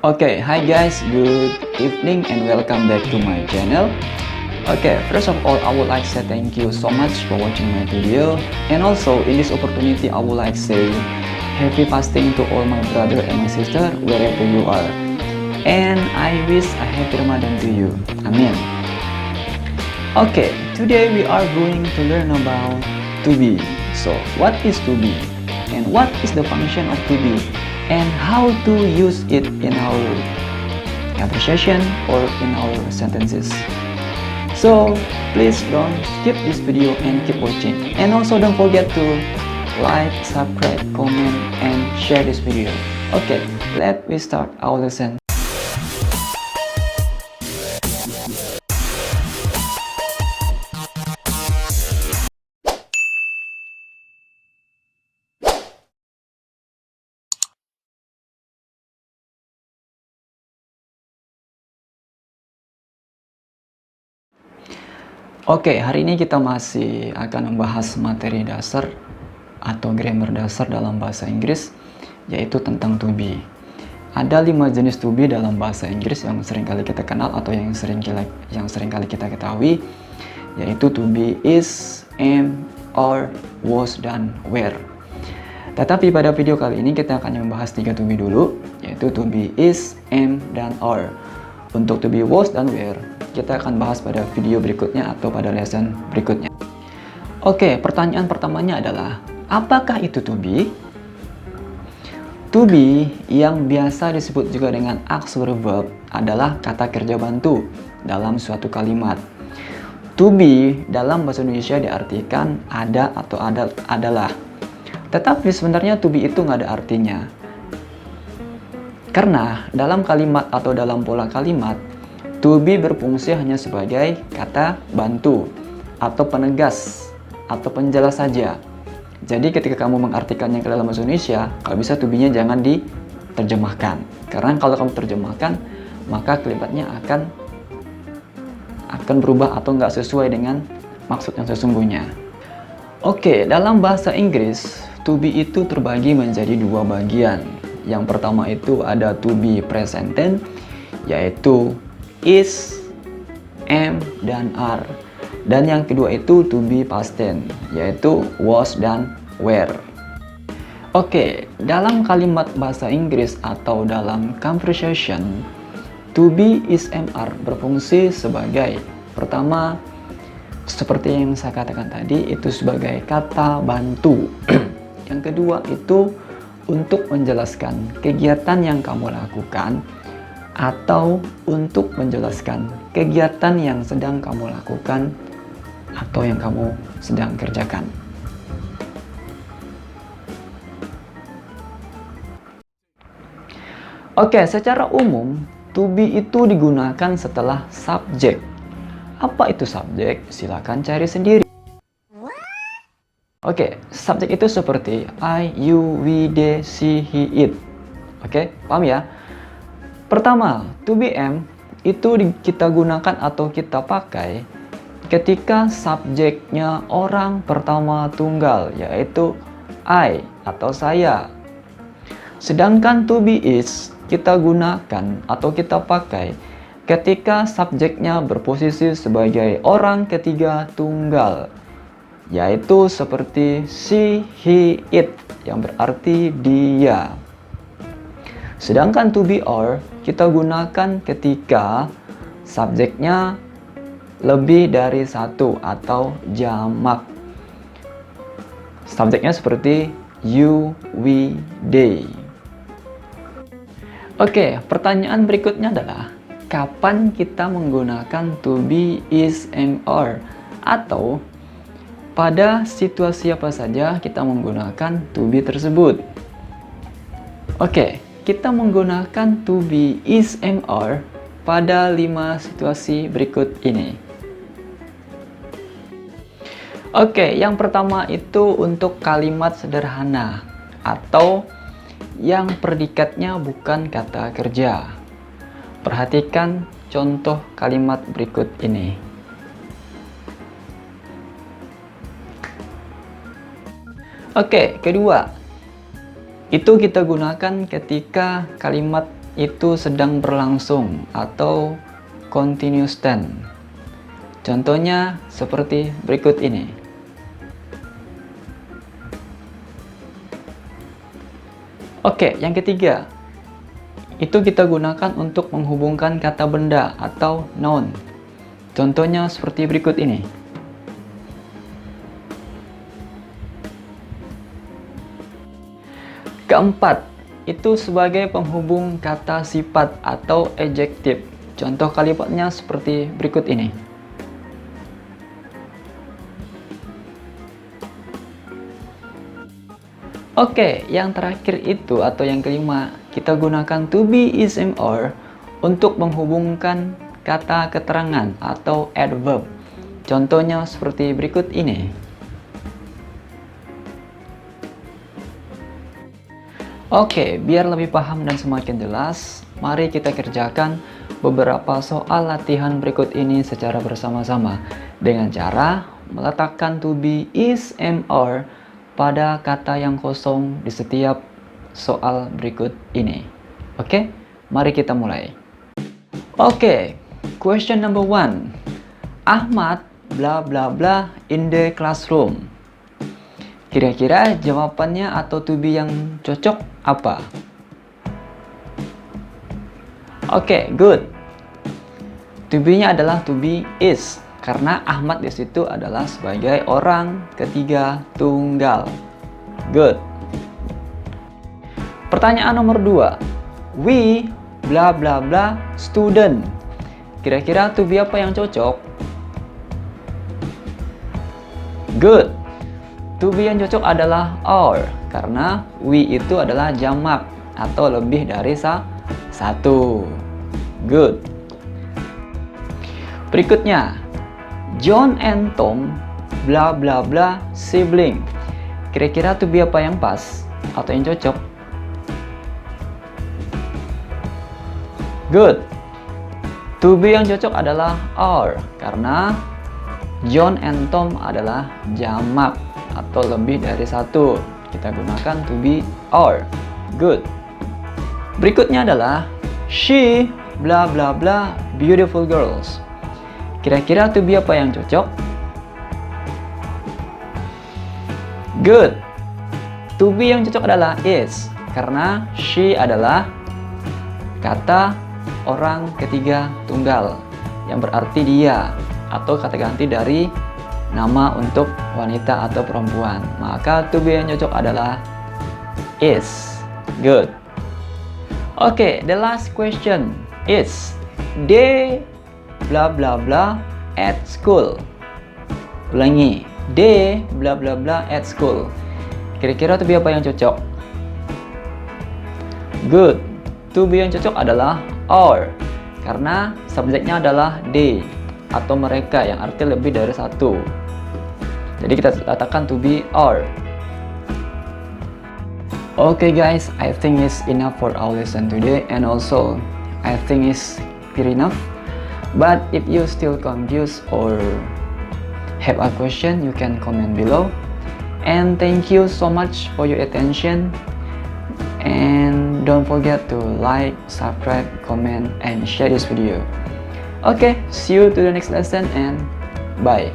Okay, hi guys, good evening and welcome back to my channel. Okay, first of all, I would like to say thank you so much for watching my video. And also, in this opportunity, I would like to say happy fasting to all my brother and my sister, wherever you are. And I wish a happy Ramadan to you. Amin. Okay, today we are going to learn about to be. So, what is to be? And what is the function of to be? And how to use it in our conversation or in our sentences. So please don't skip this video and keep watching. And also don't forget to like, subscribe, comment, and share this video. Okay, let me start our lesson. Oke, hari ini kita masih akan membahas materi dasar atau grammar dasar dalam bahasa Inggris, yaitu tentang to be. Ada 5 jenis to be dalam bahasa Inggris yang seringkali kita kenal atau yang seringkali kita ketahui, yaitu to be, is, am, are, was, dan were. Tetapi pada video kali ini kita akan membahas 3 to be dulu, yaitu to be, is, am, dan are. Untuk to be, was, dan were, kita akan bahas pada video berikutnya atau pada lesson berikutnya. Oke, pertanyaan pertamanya adalah, apakah itu to be? To be yang biasa disebut juga dengan auxiliary verb adalah kata kerja bantu dalam suatu kalimat. To be dalam bahasa Indonesia diartikan ada atau adalah. Tetapi sebenarnya to be itu nggak ada artinya. Karena dalam kalimat atau dalam pola kalimat, to be berfungsi hanya sebagai kata bantu atau penegas atau penjelas saja. Jadi ketika kamu mengartikannya ke dalam bahasa Indonesia, kalau bisa to be-nya jangan diterjemahkan. Karena kalau kamu terjemahkan, maka kalimatnya akan berubah atau nggak sesuai dengan maksud yang sesungguhnya. Oke, dalam bahasa Inggris, to be itu terbagi menjadi 2 bagian. Yang pertama itu ada to be present tense, yaitu is, am, dan are. Dan yang kedua itu to be past tense, yaitu was dan were. Oke, dalam kalimat bahasa Inggris atau dalam conversation, to be, is, am, are berfungsi sebagai, pertama, seperti yang saya katakan tadi, itu sebagai kata bantu. Yang kedua itu untuk menjelaskan kegiatan yang kamu lakukan atau untuk menjelaskan kegiatan yang sedang kamu lakukan atau yang kamu sedang kerjakan. Oke, secara umum to be itu digunakan setelah subjek. Apa itu subjek? Silakan cari sendiri. Oke, subjek itu seperti I, you, we, they, she, he, it. Oke, paham ya? Pertama, to be am itu kita gunakan atau kita pakai ketika subjeknya orang pertama tunggal, yaitu I atau saya. Sedangkan to be is kita gunakan atau kita pakai ketika subjeknya berposisi sebagai orang ketiga tunggal, yaitu seperti she, he, it yang berarti dia. Sedangkan to be are kita gunakan ketika subjeknya lebih dari satu atau jamak. Subjeknya seperti you, we, they. Oke, pertanyaan berikutnya adalah kapan kita menggunakan to be, is, am, are, atau pada situasi apa saja kita menggunakan to be tersebut. Oke, kita menggunakan to be, is, am, are pada 5 situasi berikut ini. Oke, yang pertama itu untuk kalimat sederhana atau yang predikatnya bukan kata kerja. Perhatikan contoh kalimat berikut ini. Oke, kedua, itu kita gunakan ketika kalimat itu sedang berlangsung atau continuous tense. Contohnya seperti berikut ini. Oke, yang ketiga, itu kita gunakan untuk menghubungkan kata benda atau noun. Contohnya seperti berikut ini. Keempat, itu sebagai penghubung kata sifat atau adjektif. Contoh kalimatnya seperti berikut ini. Oke, yang terakhir itu atau yang kelima, kita gunakan to be, is, am, or untuk menghubungkan kata keterangan atau adverb. Contohnya seperti berikut ini. Oke, biar lebih paham dan semakin jelas, mari kita kerjakan beberapa soal latihan berikut ini secara bersama-sama dengan cara meletakkan to be, is, am, or pada kata yang kosong di setiap soal berikut ini. Oke, mari kita mulai. Oke, question number 1. Ahmad bla bla bla in the classroom. Kira-kira jawabannya atau to be yang cocok apa? Oke, good. To be-nya adalah to be is, karena Ahmad di situ adalah sebagai orang ketiga tunggal. Good. Pertanyaan nomor 2. We bla bla bla student. Kira-kira to be apa yang cocok? Good. To be yang cocok adalah our, karena we itu adalah jamak atau lebih dari satu. Good. Berikutnya, John and Tom bla bla bla sibling. Kira-kira to be apa yang pas atau yang cocok? Good. To be yang cocok adalah are, karena John and Tom adalah jamak atau lebih dari satu. Kita gunakan to be are. Good. Berikutnya adalah she bla bla bla beautiful girls. Kira-kira to be apa yang cocok? Good. To be yang cocok adalah is, karena she adalah kata orang ketiga tunggal yang berarti dia, atau kata ganti dari nama untuk wanita atau perempuan. Maka to be yang cocok adalah is. Good. Okay, the last question is they bla bla bla at school. Ulangi, they bla bla bla at school. Kira-kira to be apa yang cocok? Good. To be yang cocok adalah are, karena subjeknya adalah they atau mereka yang arti lebih dari satu. Jadi kita katakan to be are. Okay guys, I think it's enough for our lesson today, and also I think it's clear enough. But if you still confused or have a question, you can comment below. And thank you so much for your attention. And don't forget to like, subscribe, comment, and share this video. Okay, see you to the next lesson, and bye.